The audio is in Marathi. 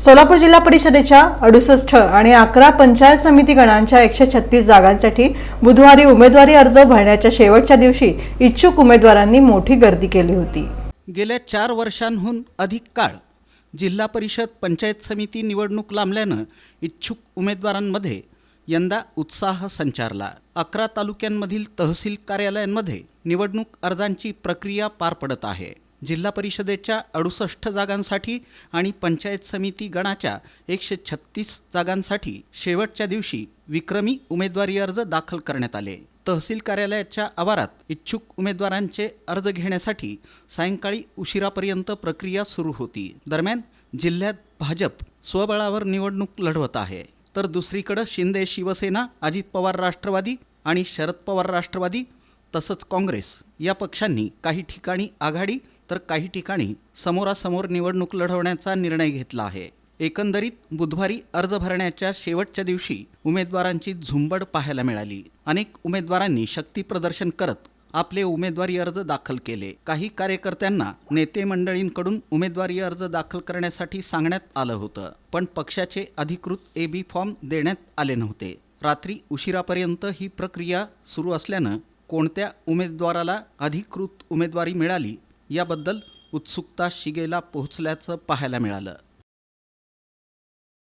सोलापूर जिल्हा परिषदेच्या 68 आणि 11 पंचायत समिती गणांच्या 136 जागांसाठी बुधवारी उमेदवारी अर्ज भरण्याच्या शेवटच्या दिवशी इच्छुक उमेदवारांनी मोठी गर्दी केली होती। गेल्या 4 वर्षांहून अधिक काळ जिल्हा परिषद पंचायत समिती निवडणूक लांबल्यानं इच्छुक उमेदवारांमध्ये यंदा उत्साह संचारला। 11 तालुक्यांमधील तहसील कार्यालयांमध्ये निवडणूक अर्जांची प्रक्रिया पार पडत आहे। जिल्हा परिषदेच्या 68 जागांसाठी आणि पंचायत समिती गणाच्या 136 जागांसाठी शेवटच्या दिवशी विक्रमी उमेदवारी अर्ज दाखल करण्यात आले। तहसील कार्यालयाच्या आवारात इच्छुक उमेदवारांचे अर्ज घेण्यासाठी सायंकाळी उशिरापर्यंत प्रक्रिया सुरू होती। दरम्यान जिल्ह्यात भाजप स्वबळावर निवडणूक लढवत आहे, तर दुसरीकडे शिंदे शिवसेना, अजित पवार राष्ट्रवादी आणि शरद पवार राष्ट्रवादी तसंच काँग्रेस या पक्षांनी काही ठिकाणी आघाडी तर काही ठिकाणी समोरासमोर निवडणूक लढवण्याचा निर्णय घेतला आहे। एकंदरीत बुधवारी अर्ज भरण्याच्या शेवटच्या दिवशी उमेदवारांची झुंबड पाहायला मिळाली। अनेक उमेदवारांनी शक्ती प्रदर्शन करत आपले उमेदवारी अर्ज दाखल केले। काही कार्यकर्त्यांना नेते मंडळींकडून उमेदवारी अर्ज दाखल करण्यासाठी सांगण्यात आलं होतं, पण पक्षाचे अधिकृत AB फॉर्म देण्यात आले नव्हते। रात्री उशिरापर्यंत ही प्रक्रिया सुरू असल्यानं कोणत्या उमेदवाराला अधिकृत उमेदवारी मिळाली याबद्दल उत्सुकता शिगेला पोहोचल्याचं पाहायला मिळालं।